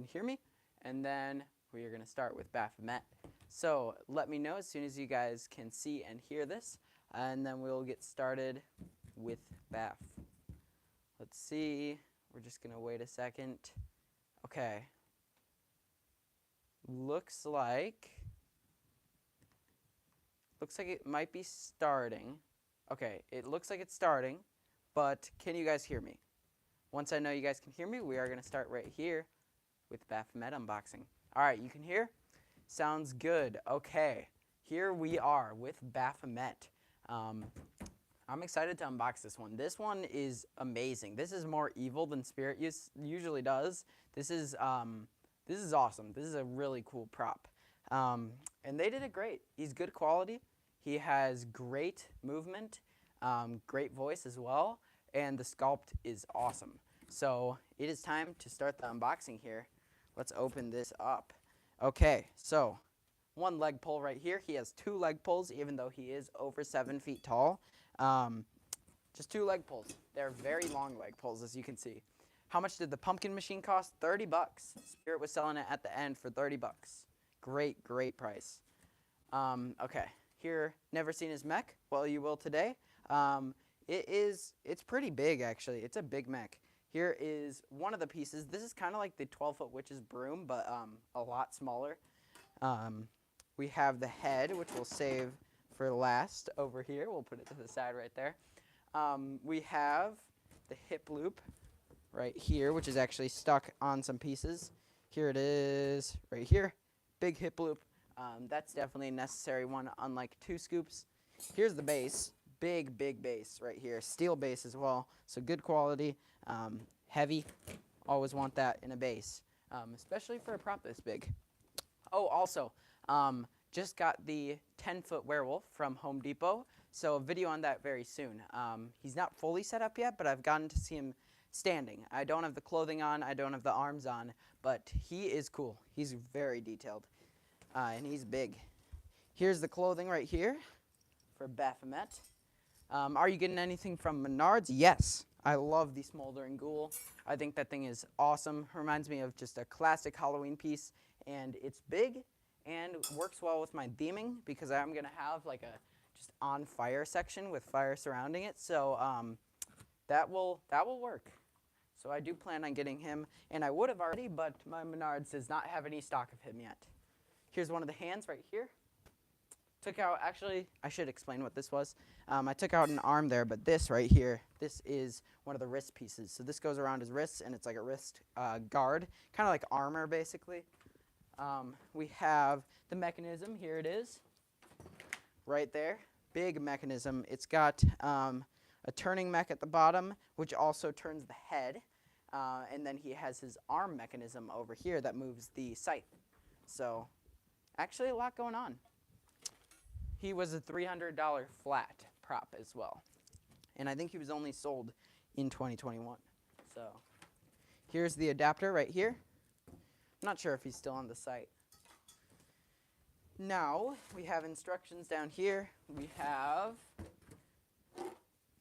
can hear me, and then we are going to start with Baphomet. So let me know as soon as you guys can see and hear this, and then we'll get started with Baph. Let's see. We're just going to wait a second. Okay. Looks like it might be starting. Okay, it looks like it's starting, but can you guys hear me? Once I know you guys can hear me, we are going to start right here with Baphomet unboxing. All right, you can hear? Sounds good. Okay, here we are with Baphomet. I'm excited to unbox this one. This one is amazing. This is more evil than Spirit usually does. This is awesome. This is a really cool prop. And they did it great. He's good quality. He has great movement, great voice as well, and the sculpt is awesome. So it is time to start the unboxing here. Let's open this up. Okay, so one leg pull right here. He has 2 leg pulls, even though he is over 7 feet tall. Just 2 leg pulls. They're very long leg pulls, as you can see. How much did the pumpkin machine cost? 30 bucks. Spirit was selling it at the end for 30 bucks. Great, great price. Okay, here, never seen his mech. Well, you will today. It's pretty big, actually. It's a big mech. Here is one of the pieces. This is kind of like the 12-foot witch's broom, but a lot smaller. We have the head, which we'll save for last over here. We'll put it to the side right there. We have the hip loop right here, which is actually stuck on some pieces. Here it is right here. Big hip loop. That's definitely a necessary one, unlike 2 scoops. Here's the base. Big, big base right here. Steel base as well, so good quality. Heavy. Always want that in a base, especially for a prop this big. Oh, also, just got the 10-foot werewolf from Home Depot, so a video on that very soon. He's not fully set up yet, but I've gotten to see him standing. I don't have the clothing on, I don't have the arms on, but he is cool. He's very detailed, and he's big. Here's the clothing right here for Baphomet. Are you getting anything from Menards? Yes. I love the Smoldering Ghoul. I think that thing is awesome. Reminds me of just a classic Halloween piece, and it's big and works well with my theming because I'm going to have like a just on fire section with fire surrounding it. So that will work. So I do plan on getting him, and I would have already, but my Menards does not have any stock of him yet. Here's one of the hands right here. Took out, actually, I should explain what this was. I took out an arm there, but this right here, this is one of the wrist pieces. So this goes around his wrists, and it's like a wrist guard, kind of like armor, basically. We have the mechanism. Here it is, right there. Big mechanism. It's got a turning mech at the bottom, which also turns the head. And then he has his arm mechanism over here that moves the scythe. So actually a lot going on. He was a $300 flat prop as well. And I think he was only sold in 2021. So here's the adapter right here. I'm not sure if he's still on the site. Now we have instructions down here. We have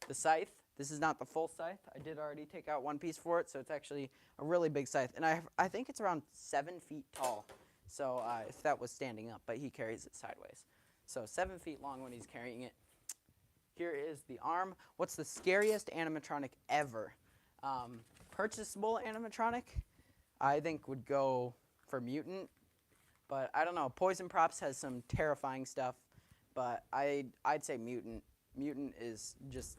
the scythe. This is not the full scythe. I did already take out one piece for it, so it's actually a really big scythe. And I think it's around 7 feet tall. So if that was standing up, but he carries it sideways. So 7 feet long when he's carrying it. Here is the arm. What's the scariest animatronic ever? Purchasable animatronic, I think would go for Mutant. But I don't know. Poison Props has some terrifying stuff. But I'd say Mutant. Mutant is just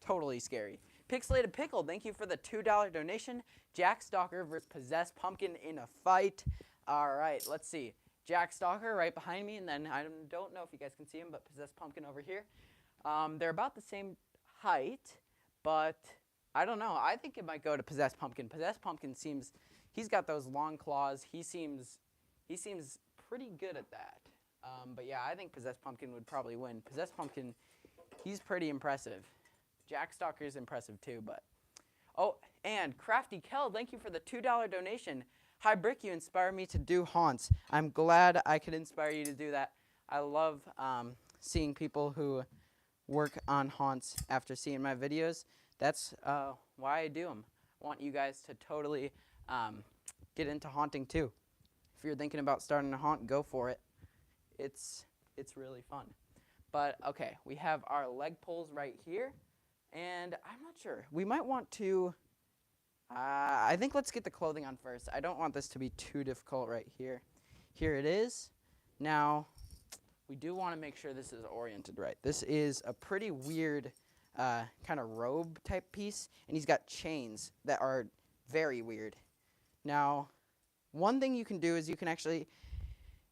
totally scary. Pixelated Pickle, thank you for the $2 donation. Jack Stalker versus Possessed Pumpkin in a fight. All right, let's see. Jack Stalker right behind me, and then I don't know if you guys can see him, but Possessed Pumpkin over here. They're about the same height, but I don't know. I think it might go to Possessed Pumpkin. Possessed Pumpkin seems, he's got those long claws. He seems pretty good at that. But yeah, I think Possessed Pumpkin would probably win. Possessed Pumpkin, he's pretty impressive. Jack Stalker's impressive too, but. Oh, and Crafty Kel, thank you for the $2 donation. Hi, Brick, you inspire me to do haunts. I'm glad I could inspire you to do that. I love seeing people who work on haunts after seeing my videos. That's why I do them. I want you guys to totally get into haunting too. If you're thinking about starting a haunt, go for it. It's really fun. But okay, we have our leg pulls right here, and I'm not sure. We might want to, I think let's get the clothing on first. I don't want this to be too difficult right here. Here it is. Now, we do want to make sure this is oriented right. This is a pretty weird kind of robe type piece, and he's got chains that are very weird. Now, one thing you can do is you can actually,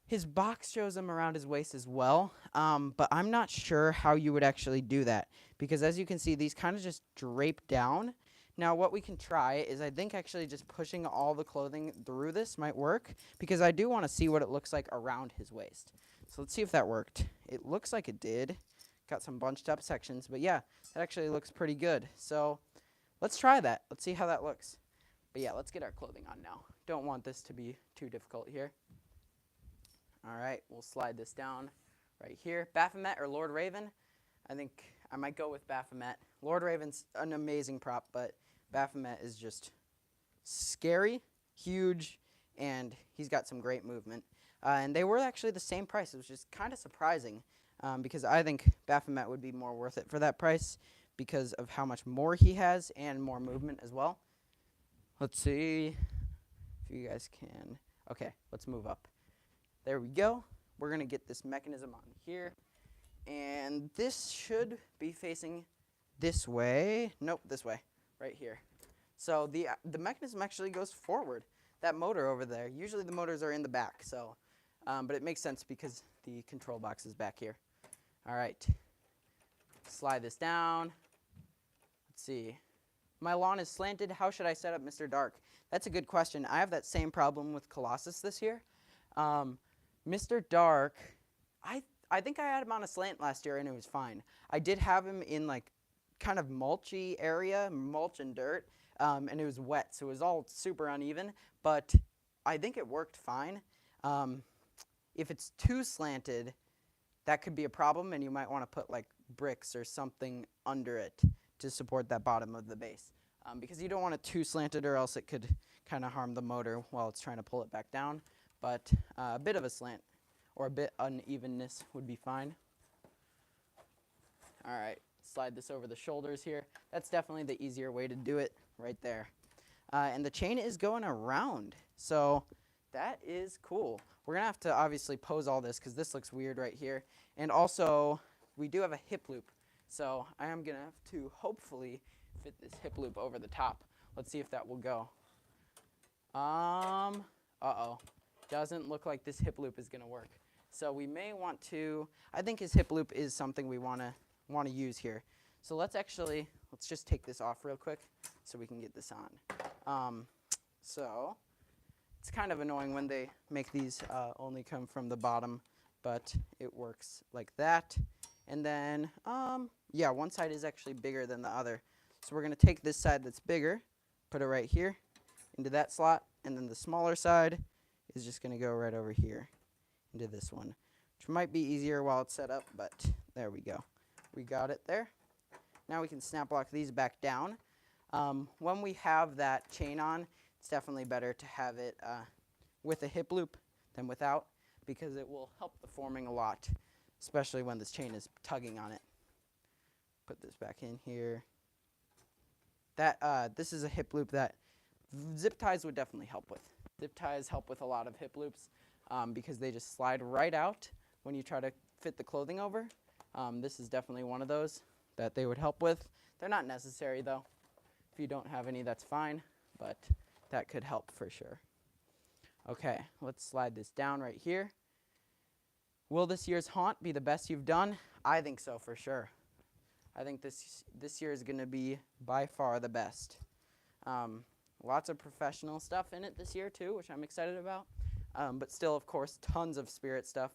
his box shows him around his waist as well, but I'm not sure how you would actually do that, because as you can see, these kind of just drape down. Now, what we can try is I think actually just pushing all the clothing through this might work, because I do want to see what it looks like around his waist. So let's see if that worked. It looks like it did. Got some bunched up sections, but yeah, that actually looks pretty good. So let's try that. Let's see how that looks. But yeah, let's get our clothing on now. Don't want this to be too difficult here. All right, we'll slide this down right here. Baphomet or Lord Raven? I think I might go with Baphomet. Lord Raven's an amazing prop, but Baphomet is just scary, huge, and he's got some great movement. And they were actually the same price, which is kind of surprising, because I think Baphomet would be more worth it for that price because of how much more he has and more movement as well. Let's see if you guys can. Okay, let's move up. There we go. We're going to get this mechanism on here. And this should be facing this way. Nope, this way, right here. So the mechanism actually goes forward. That motor over there, usually the motors are in the back, so, but it makes sense because the control box is back here. All right, slide this down. Let's see. My lawn is slanted. How should I set up Mr. Dark? That's a good question. I have that same problem with Colossus this year. Mr. Dark, I think I had him on a slant last year and it was fine. I did have him in like kind of mulchy area, mulch and dirt, and it was wet, so it was all super uneven, but I think it worked fine. If it's too slanted, that could be a problem, and you might want to put like bricks or something under it to support that bottom of the base, because you don't want it too slanted or else it could kind of harm the motor while it's trying to pull it back down. But a bit of a slant or a bit unevenness would be fine. All right, slide this over the shoulders here. That's definitely the easier way to do it right there. And the chain is going around, so that is cool. We're going to have to obviously pose all this because this looks weird right here. And also, we do have a hip loop, so I am going to have to hopefully fit this hip loop over the top. Let's see if that will go. Uh-oh. Doesn't look like this hip loop is going to work. So we may want to, I think his hip loop is something we want to use here. So let's just take this off real quick so we can get this on. So it's kind of annoying when they make these only come from the bottom, but it works like that. And then, yeah, one side is actually bigger than the other. So we're going to take this side that's bigger, put it right here into that slot, and then the smaller side is just going to go right over here into this one, which might be easier while it's set up, but there we go. We got it there. Now we can snap lock these back down. When we have that chain on, it's definitely better to have it with a hip loop than without, because it will help the forming a lot, especially when this chain is tugging on it. Put this back in here. This is a hip loop that zip ties would definitely help with. Zip ties help with a lot of hip loops because they just slide right out when you try to fit the clothing over. This is definitely one of those that they would help with. They're not necessary though. If you don't have any, that's fine, but that could help for sure. Okay, let's slide this down right here. Will this year's haunt be the best you've done? I think so for sure. I think this year is going to be by far the best. Lots of professional stuff in it this year too, which I'm excited about. But still, of course, tons of spirit stuff.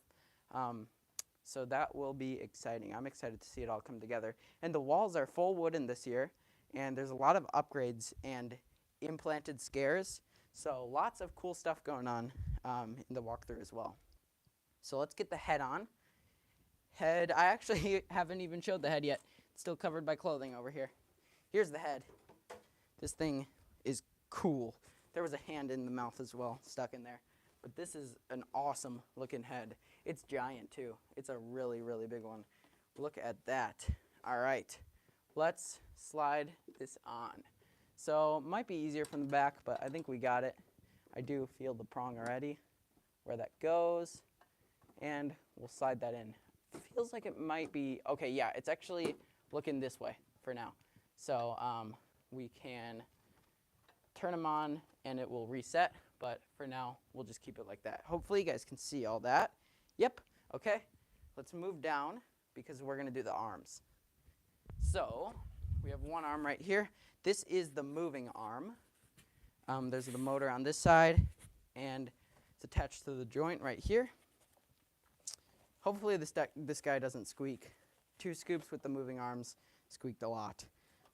So that will be exciting. I'm excited to see it all come together. And the walls are full wooden this year, and there's a lot of upgrades and implanted scares. So lots of cool stuff going on in the walkthrough as well. So let's get the head on. Head, I actually haven't even showed the head yet. It's still covered by clothing over here. Here's the head. This thing is cool. There was a hand in the mouth as well, stuck in there. But this is an awesome looking head. It's giant too. It's a really, really big one. Look at that. All right, let's slide this on. So might be easier from the back, but I think we got it. I do feel the prong already, where that goes, and we'll slide that in. Feels like it might be, okay, yeah, it's actually looking this way for now. So we can turn them on and it will reset, but for now, we'll just keep it like that. Hopefully you guys can see all that. Yep, okay, let's move down because we're gonna do the arms. So we have one arm right here. This is the moving arm. There's the motor on this side, and it's attached to the joint right here. Hopefully this guy doesn't squeak. 2 scoops with the moving arms squeaked a lot.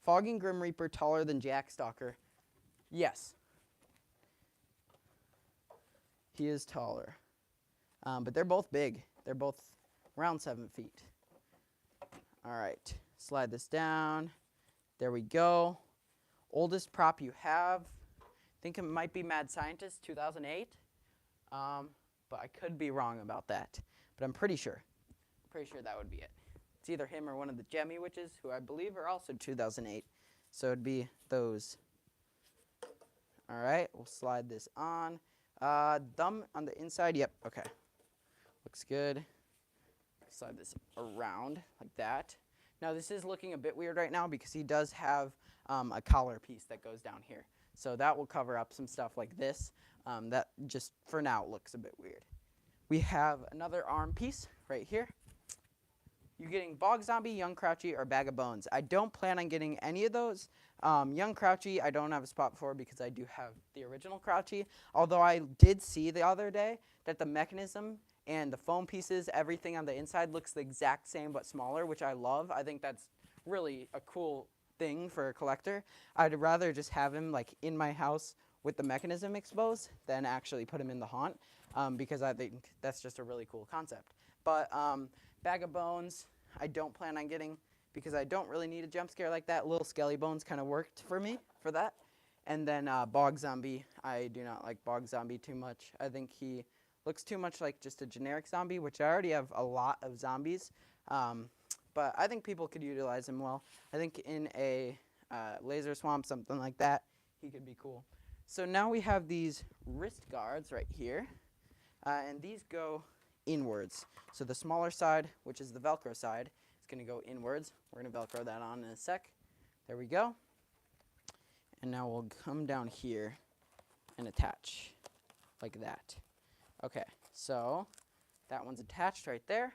Fogging Grim Reaper taller than Jack Stalker. Yes. He is taller. But they're both big. They're both around 7 feet. All right, slide this down. There we go. Oldest prop you have. I think it might be Mad Scientist 2008. But I could be wrong about that. But I'm pretty sure. Pretty sure that would be it. It's either him or one of the Gemmy Witches, who I believe are also 2008. So it'd be those. All right, we'll slide this on. Thumb on the inside. Yep, okay. Looks good. Slide this around like that. Now this is looking a bit weird right now because he does have a collar piece that goes down here. So that will cover up some stuff like this. That just for now looks a bit weird. We have another arm piece right here. You're getting Bog Zombie, Young Crouchy, or Bag of Bones. I don't plan on getting any of those. Young Crouchy, I don't have a spot for because I do have the original Crouchy. Although I did see the other day that the mechanism and the foam pieces, everything on the inside looks the exact same but smaller, which I love. I think that's really a cool thing for a collector. I'd rather just have him like in my house with the mechanism exposed than actually put him in the haunt because I think that's just a really cool concept. But Bag of Bones, I don't plan on getting because I don't really need a jump scare like that. Little Skelly Bones kind of worked for me for that. And then Bog Zombie, I do not like Bog Zombie too much. I think he looks too much like just a generic zombie, which I already have a lot of zombies. But I think people could utilize him well. I think in a laser swamp, something like that, he could be cool. So now we have these wrist guards right here. And these go inwards. So the smaller side, which is the Velcro side, is going to go inwards. We're going to Velcro that on in a sec. There we go. And now we'll come down here and attach like that. Okay, so that one's attached right there.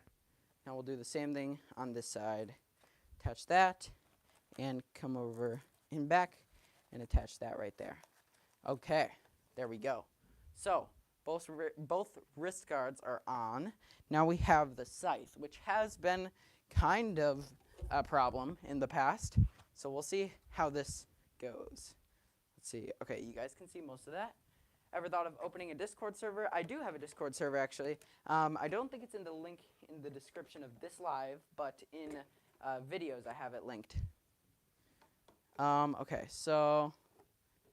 Now we'll do the same thing on this side. Attach that and come over in back and attach that right there. Okay, there we go. So both wrist guards are on. Now we have the scythe, which has been kind of a problem in the past. So we'll see how this goes. Let's see. Okay, you guys can see most of that. Ever thought of opening a Discord server? I do have a Discord server, actually. I don't think it's in the link in the description of this live, but in videos I have it linked. Okay, so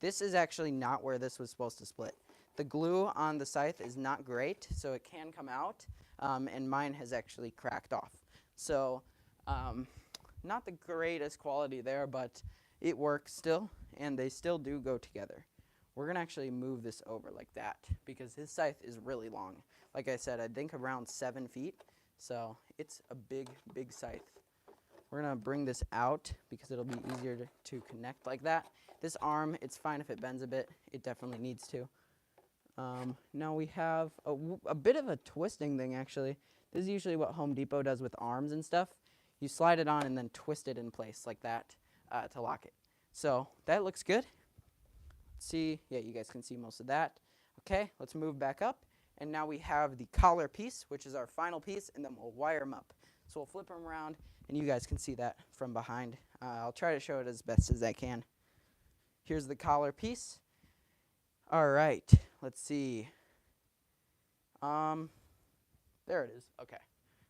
this is actually not where this was supposed to split. The glue on the scythe is not great, so it can come out, and mine has actually cracked off. So not the greatest quality there, but it works still, and they still do go together. We're going to actually move this over like that because his scythe is really long. Like I said, I think around 7 feet, so it's a big, big scythe. We're going to bring this out because it'll be easier to connect like that. This arm, it's fine if it bends a bit. It definitely needs to. Now we have a bit of a twisting thing, actually. This is usually what Home Depot does with arms and stuff. You slide it on and then twist it in place like that to lock it. So that looks good. Let's see. Yeah, you guys can see most of that. Okay, let's move back up. And now we have the collar piece, which is our final piece, and then we'll wire them up. So we'll flip them around, and you guys can see that from behind. I'll try to show it as best as I can. Here's the collar piece. All right, let's see. There it is. Okay.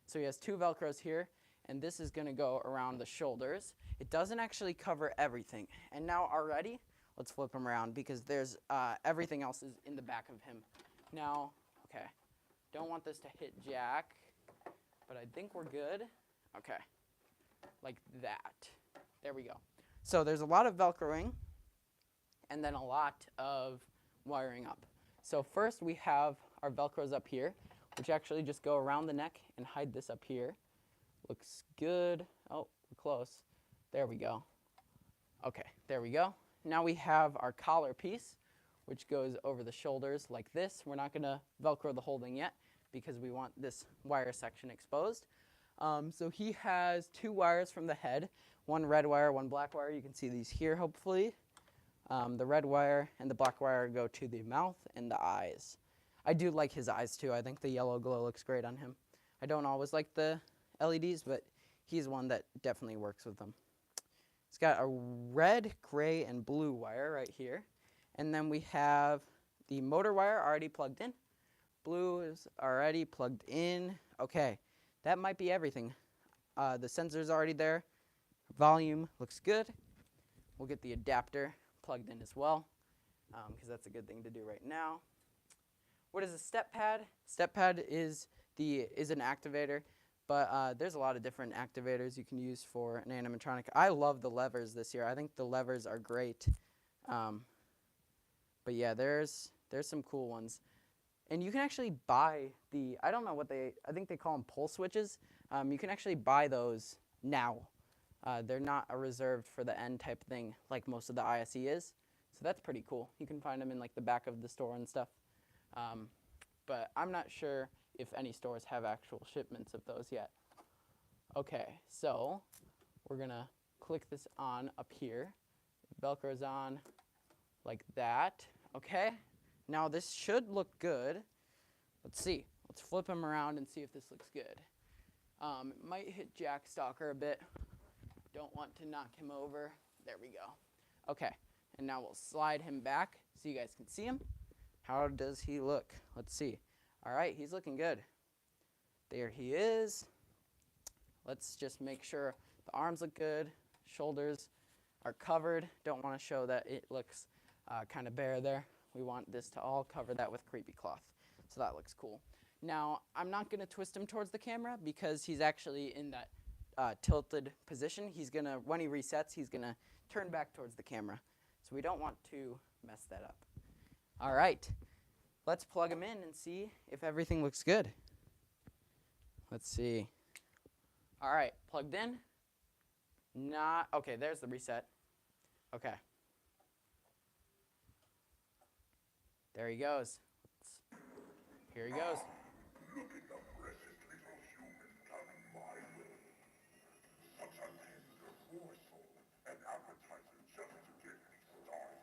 So he has 2 Velcros here, and this is going to go around the shoulders. It doesn't actually cover everything. And now already, let's flip him around because there's everything else is in the back of him. Now, okay, don't want this to hit Jack, but I think we're good. Okay, like that. There we go. So there's a lot of Velcroing and then a lot of wiring up. So first we have our Velcros up here, which actually just go around the neck and hide this up here. Looks good. Oh, we're close. There we go. Okay, there we go. Now we have our collar piece, which goes over the shoulders like this. We're not going to Velcro the whole thing yet because we want this wire section exposed. So he has 2 wires from the head, one red wire, one black wire. You can see these here, hopefully. The red wire and the black wire go to the mouth and the eyes. I do like his eyes too. I think the yellow glow looks great on him. I don't always like the LEDs, but he's one that definitely works with them. It's got a red, gray, and blue wire right here. And then we have the motor wire already plugged in. Blue is already plugged in. Okay, that might be everything. The sensor's already there. Volume looks good. We'll get the adapter plugged in as well, because that's a good thing to do right now. What is a step pad? Step pad is an activator, but there's a lot of different activators you can use for an animatronic. I love the levers this year. I think the levers are great. But yeah, there's some cool ones. And you can actually buy I don't know what I think they call them pull switches. You can actually buy those now. They're not a reserved for the end type thing like most of the ISE is. So that's pretty cool. You can find them in like the back of the store and stuff. But I'm not sure if any stores have actual shipments of those yet. Okay, so we're gonna click this on up here. Velcro's on like that. Okay, now this should look good. Let's see. Let's flip him around and see if this looks good. It might hit Jack Stalker a bit. Don't want to knock him over. There we go. Okay, and now we'll slide him back so you guys can see him. How does he look? Let's see. All right, he's looking good. There he is. Let's just make sure the arms look good. Shoulders are covered. Don't want to show that it looks kind of bare there. We want this to all cover that with creepy cloth. So that looks cool. Now, I'm not going to twist him towards the camera because he's actually in that tilted position. He's going to, when he resets, he's going to turn back towards the camera. So we don't want to mess that up. All right, let's plug him in and see if everything looks good. Let's see. All right, plugged in. Okay, there's the reset. Okay. There he goes. Here he goes. Look at the precious little human coming my way. Such a tender morsel, an appetizer just to get me started.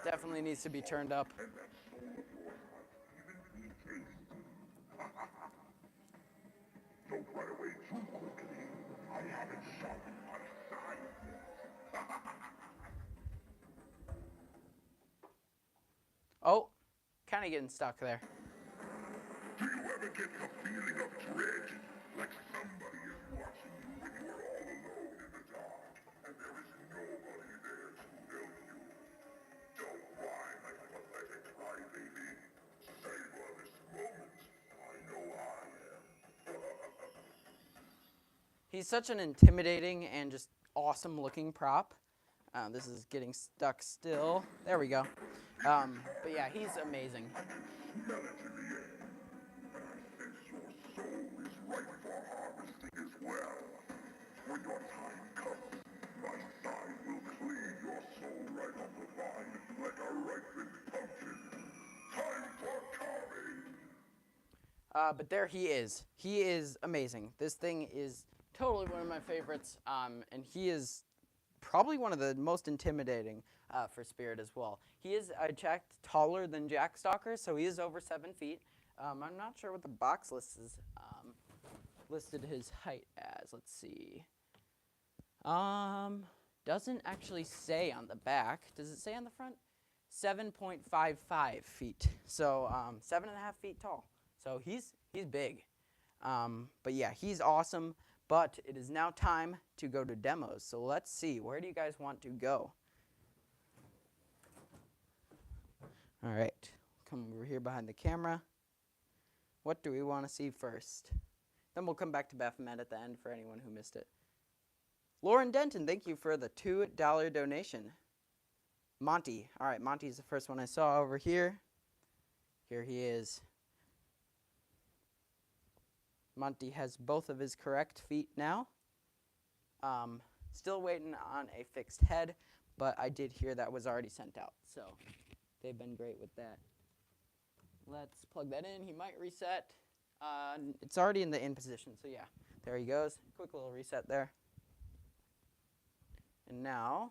Definitely needs to be turned up. And that soul of yours might even be tasty. Don't run away too quickly. I haven't sharpened my scythe yet. Oh, kind of getting stuck there. Do you ever get the feeling of dread? Like somebody is watching you when you are all alone in the dark, and there is nobody there to help you. Don't whine like a pathetic crybaby. Savor this moment. I know I am. He's such an intimidating and just awesome looking prop. This is getting stuck still. There we go. But yeah, he's amazing. Smell it in the air. And I sense your soul is ripe for harvesting as well. When your time comes, my scythe will clean your soul right off the vine like a ripened pumpkin. Time for carving. But there he is. He is amazing. This thing is totally one of my favorites, and he is probably one of the most intimidating for Spirit as well. He is, I checked, taller than Jack Stalker, so he is over 7 feet. I'm not sure what the box list is listed his height as. Let's see. Doesn't actually say on the back. Does it say on the front? 7.55 feet. So 7.5 feet tall. So he's big. But yeah, he's awesome. But it is now time to go to demos. So let's see. Where do you guys want to go? All right, come over here behind the camera. What do we want to see first? Then we'll come back to Baphomet at the end for anyone who missed it. Lauren Denton, thank you for the $2 donation. Monty. All right, Monty's the first one I saw over here. Here he is. Monty has both of his correct feet now. Still waiting on a fixed head, but I did hear that was already sent out, so they've been great with that. Let's plug that in. He might reset. It's already in the in position, so yeah, there he goes. Quick little reset there. And now,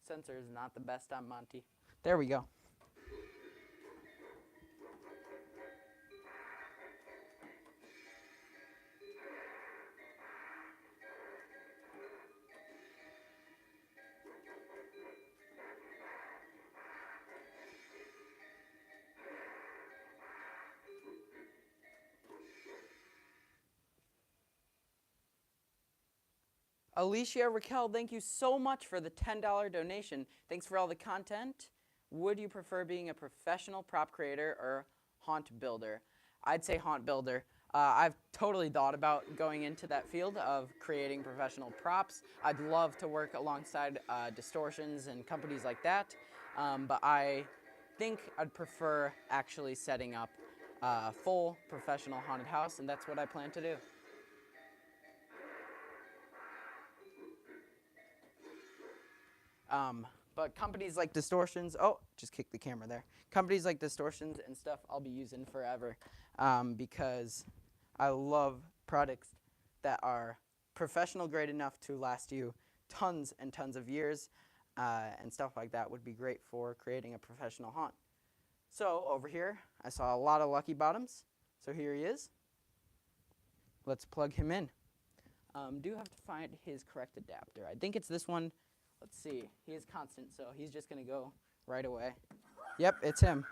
sensor is not the best on Monty. There we go. Alicia Raquel, thank you so much for the $10 donation. Thanks for all the content. Would you prefer being a professional prop creator or haunt builder? I'd say haunt builder. I've totally thought about going into that field of creating professional props. I'd love to work alongside Distortions and companies like that, but I think I'd prefer actually setting up a full professional haunted house, and that's what I plan to do. But companies like Distortions, oh, just kicked the camera there. Companies like Distortions and stuff I'll be using forever because I love products that are professional grade enough to last you tons and tons of years, and stuff like that would be great for creating a professional haunt. So over here, I saw a lot of Lucky Bottoms. So here he is. Let's plug him in. Do have to find his correct adapter. I think it's this one. Let's see. He is constant, so he's just going to go right away. Yep, it's him.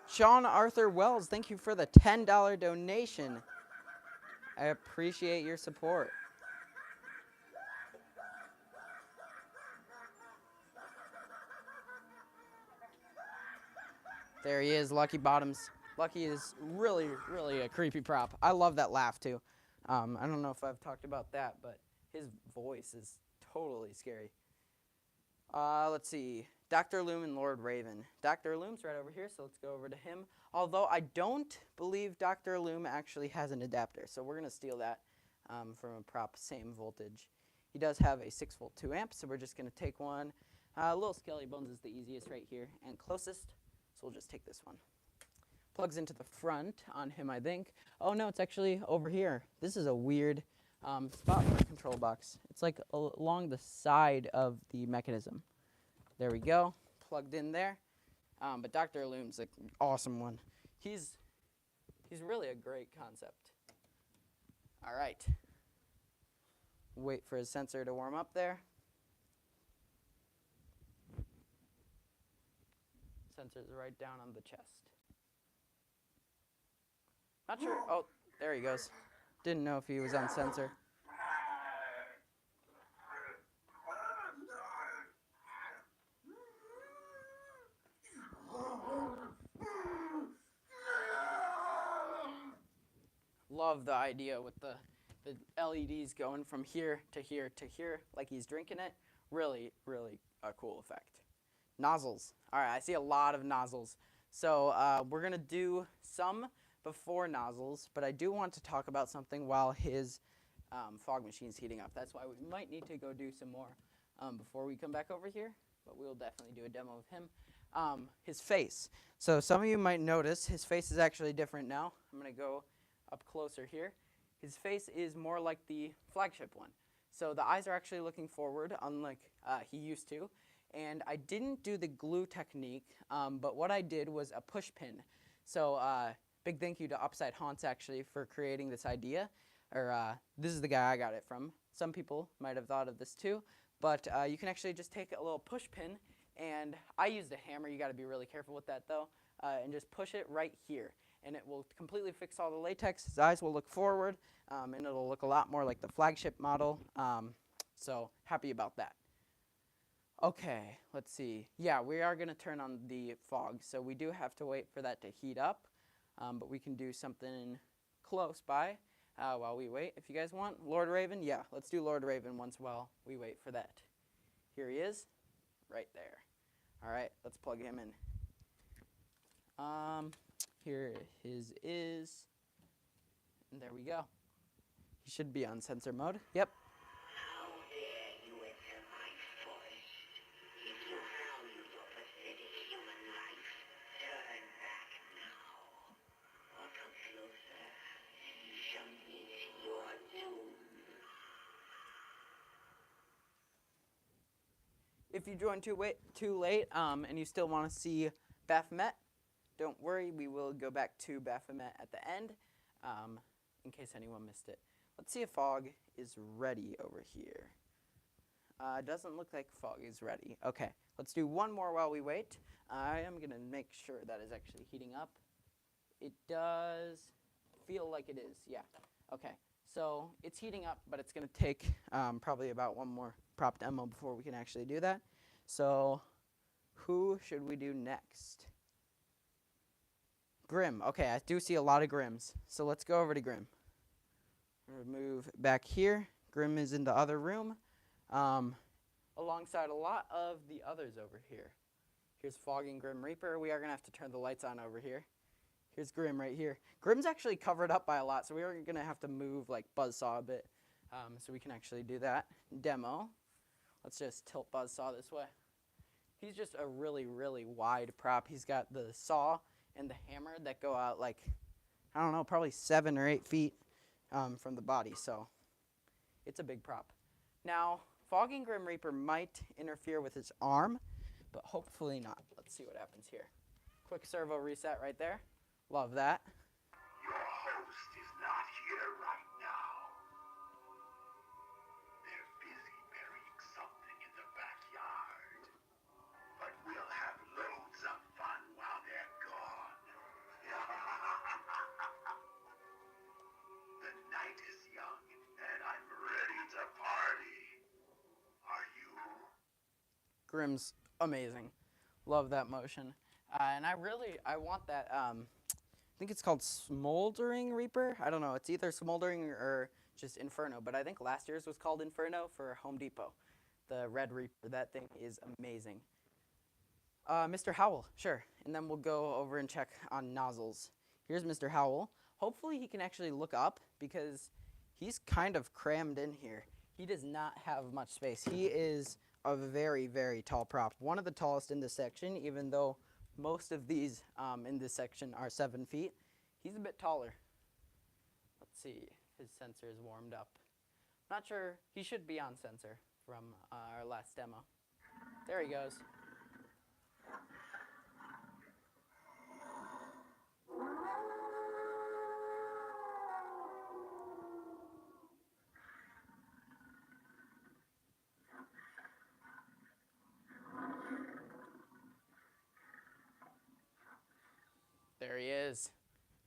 Sean Arthur Wells, thank you for the $10 donation. I appreciate your support. There he is, Lucky Bottoms. Lucky is really, really a creepy prop. I love that laugh, too. I don't know if I've talked about that, but his voice is totally scary. Let's see. Dr. Loom and Lord Raven. Dr. Loom's right over here, so let's go over to him. Although I don't believe Dr. Loom actually has an adapter, so we're going to steal that from a prop, same voltage. He does have a 6-volt 2 amp, so we're just going to take one. Little Skelly Bones is the easiest right here and closest. So we'll just take this one. Plugs into the front on him, I think. Oh, no, it's actually over here. This is a weird spot for a control box. It's like along the side of the mechanism. There we go. Plugged in there. But Dr. Loom's an awesome one. He's really a great concept. All right. Wait for his sensor to warm up there. Sensor's right down on the chest. Not sure. Oh, there he goes. Didn't know if he was on sensor. Love the idea with the LEDs going from here to here to here like he's drinking it. Really, really a cool effect. Nozzles. All right, I see a lot of nozzles. So we're going to do some before nozzles, but I do want to talk about something while his fog machine's heating up. That's why we might need to go do some more before we come back over here, but we'll definitely do a demo of him. His face. So some of you might notice his face is actually different now. I'm going to go up closer here. His face is more like the flagship one. So the eyes are actually looking forward, unlike he used to. And I didn't do the glue technique, but what I did was a push pin. So big thank you to Upside Haunts, actually, for creating this idea. This is the guy I got it from. Some people might have thought of this too. But you can actually just take a little push pin And I used a hammer. You got to be really careful with that though. And just push it right here. And it will completely fix all the latex. His eyes will look forward, and it'll look a lot more like the flagship model. So happy about that. Okay, let's see. Yeah, we are going to turn on the fog, so we do have to wait for that to heat up, but we can do something close by while we wait. If you guys want, Lord Raven, yeah, let's do Lord Raven once while we wait for that. Here he is, right there. All right, let's plug him in. Here his is, and there we go. He should be on sensor mode. Yep. How dare you enter my forest? If you value your pathetic human life, turn back now. Or come closer, and you shall meet your doom. If you join too late, and you still want to see Baphomet, don't worry, we will go back to Baphomet at the end, in case anyone missed it. Let's see if fog is ready over here. Doesn't look like fog is ready. Okay, let's do one more while we wait. I am going to make sure that is actually heating up. It does feel like it is, yeah. Okay, so it's heating up, but it's going to take probably about one more prop demo before we can actually do that. So who should we do next? Grim. Okay, I do see a lot of Grims. So let's go over to Grim. Move back here. Grim is in the other room, alongside a lot of the others over here. Here's Fog and Grim Reaper. We are going to have to turn the lights on over here. Here's Grim right here. Grim's actually covered up by a lot, so we are going to have to move like Buzzsaw a bit, so we can actually do that. Demo. Let's just tilt Buzzsaw this way. He's just a really, really wide prop. He's got the saw and the hammer that go out like, I don't know, probably 7 or 8 feet from the body, so it's a big prop. Now, Fog and Grim Reaper might interfere with his arm, but hopefully not. Let's see what happens here. Quick servo reset right there. Love that. Your host is not here right now. They're busy burying something in the backyard. But we'll have loads of fun while they're gone. The night is young, and I'm ready to party. Are you? Grim's amazing. Love that motion. And I want that, I think it's called Smoldering Reaper. I don't know. It's either Smoldering or just Inferno, but I think last year's was called Inferno for Home Depot. The Red Reaper. That thing is amazing. Mr. Howell, sure. And then we'll go over and check on nozzles. Here's Mr. Howell. Hopefully he can actually look up because he's kind of crammed in here. He does not have much space. He is a very, very tall prop. One of the tallest in this section, even though most of these in this section are 7 feet. He's a bit taller. Let's see. His sensor is warmed up. Not sure. He should be on sensor from our last demo. There he goes. There he is.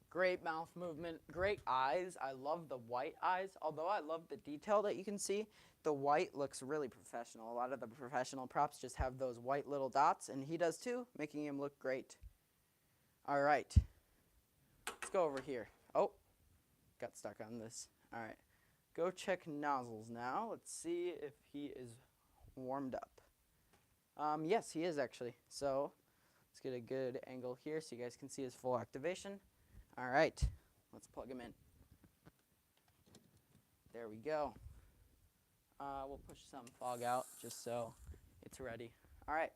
Great mouth movement, great eyes. I love the white eyes. Although I love the detail that you can see, the white looks really professional. A lot of the professional props just have those white little dots, and he does too, making him look great. All right. Let's go over here. Oh, got stuck on this. All right. Go check nozzles now. Let's see if he is warmed up. Yes, he is actually. So let's get a good angle here so you guys can see his full activation. All right, let's plug him in. There we go. We'll push some fog out just so it's ready. All right,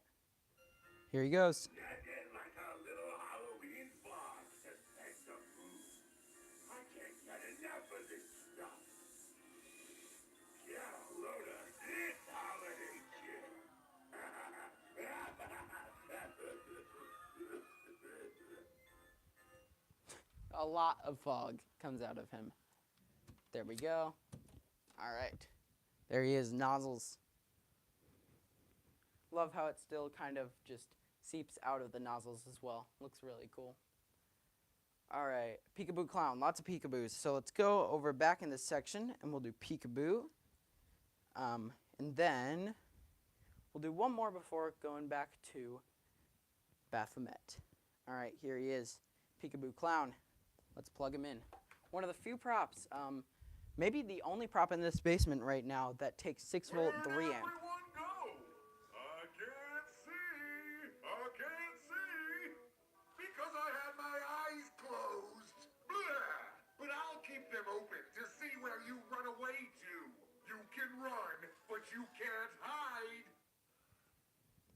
here he goes. Nothing like a little Halloween fog to set the mood. I can't get enough of this stuff. Get a load of this holiday cheer. A lot of fog comes out of him. There we go. All right, there he is, nozzles. Love how it still kind of just seeps out of the nozzles as well. Looks really cool. All right, peekaboo clown, lots of peekaboos. So let's go over back in this section and we'll do peekaboo. And then we'll do one more before going back to Baphomet. All right, here he is, peekaboo clown. Let's plug him in. One of the few props, maybe the only prop in this basement right now that takes 6-volt 3 amp. Where'd everyone go? I can't see. I can't see. Because I had my eyes closed. Blah! But I'll keep them open to see where you run away to. You can run, but you can't hide.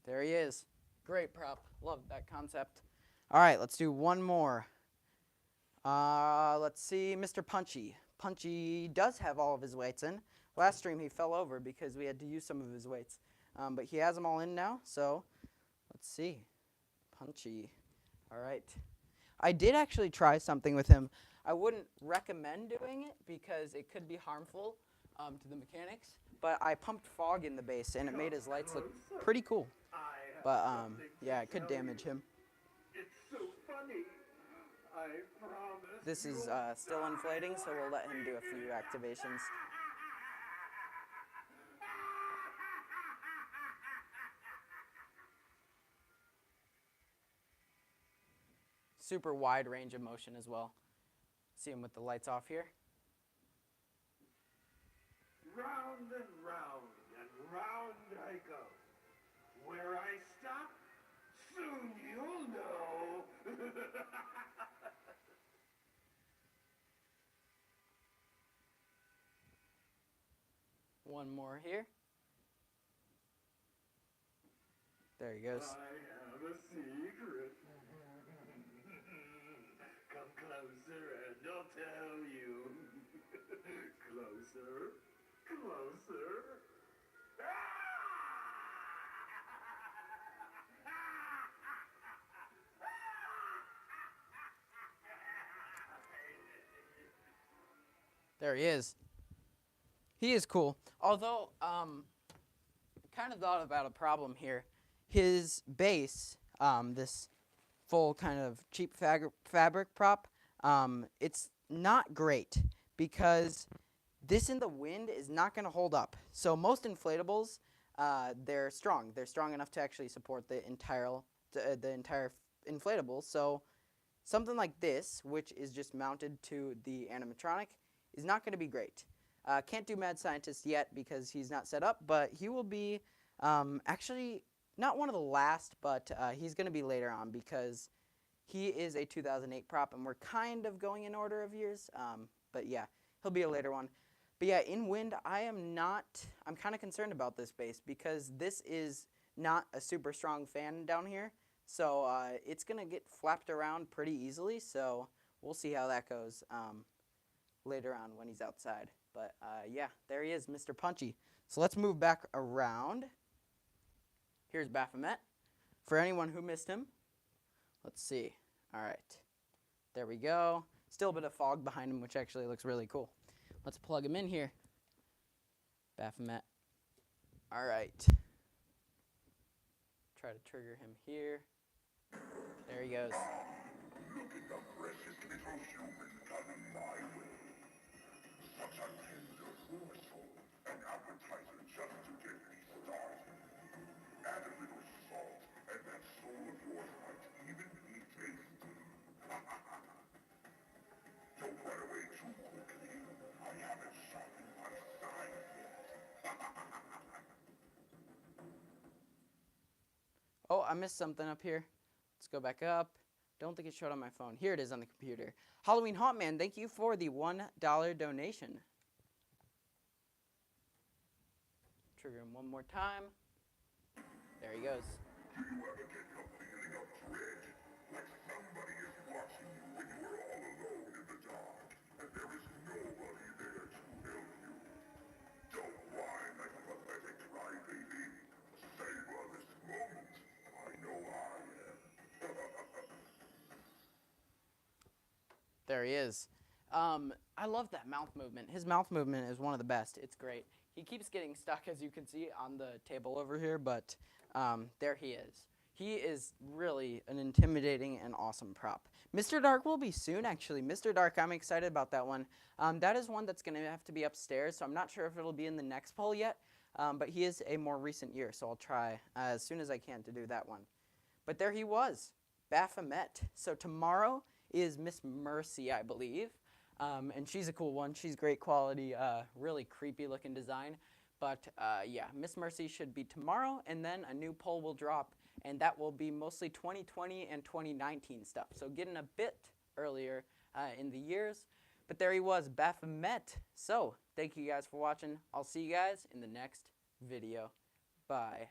There he is. Great prop. Love that concept. All right, let's do one more. Let's see, Mr. Punchy. Punchy does have all of his weights in. Last stream he fell over because we had to use some of his weights. But he has them all in now, so let's see. Punchy. All right. I did actually try something with him. I wouldn't recommend doing it because it could be harmful to the mechanics, but I pumped fog in the base and it made his lights look pretty cool. But yeah, it could damage him. It's so funny. I promise. This is still inflating, so we'll let him do a few activations. Super wide range of motion as well. See him with the lights off here. Round and round and round I go. Where I stop, soon you'll know. One more here. There he goes. I have a secret. Come closer and I'll tell you. Closer, closer. There he is. He is cool. Although, kind of thought about a problem here. His base, this full kind of cheap fabric prop, it's not great because this in the wind is not going to hold up. So most inflatables, they're strong. They're strong enough to actually support the entire inflatable. So something like this, which is just mounted to the animatronic, is not going to be great. Can't do Mad Scientist yet because he's not set up, but he will be actually not one of the last, but he's going to be later on because he is a 2008 prop, and we're kind of going in order of years. But yeah, he'll be a later one. But yeah, in wind, I'm kind of concerned about this base because this is not a super strong fan down here. So it's going to get flapped around pretty easily, so we'll see how that goes later on when he's outside. But yeah, there he is, Mr. Punchy. So let's move back around. Here's Baphomet. For anyone who missed him, let's see. All right, there we go. Still a bit of fog behind him, which actually looks really cool. Let's plug him in here. Baphomet. All right. Try to trigger him here. There he goes. Look at the precious little human coming my way. Such a tender morsel. An appetizer just to get me started. Add a little salt, and that soul of yours might even be tasty. Don't run away too quickly. I haven't sharpened my scythe yet. Oh, I missed something up here. Let's go back up. Don't think it showed on my phone. Here it is on the computer. Halloween Hotman, thank you for the $1 donation. Trigger him one more time. There he goes. Do you ever get the feeling of dread? Like somebody is watching you when you are all alone in the dark, and there is nobody there to help you. Don't whine like a pathetic crybaby. Savor this moment. I know I am. There he is. I love that mouth movement. His mouth movement is one of the best. It's great. He keeps getting stuck, as you can see, on the table over here, but there he is. He is really an intimidating and awesome prop. Mr. Dark will be soon, actually. Mr. Dark, I'm excited about that one. That is one that's going to have to be upstairs, so I'm not sure if it'll be in the next poll yet, but he is a more recent year, so I'll try as soon as I can to do that one. But there he was, Baphomet. So tomorrow is Miss Mercy, I believe, and she's a cool one. She's great quality, really creepy looking design. But yeah, Miss Mercy should be tomorrow, and then a new poll will drop, and that will be mostly 2020 and 2019 stuff. So getting a bit earlier in the years. But there he was, Baphomet. So thank you guys for watching. I'll see you guys in the next video. Bye.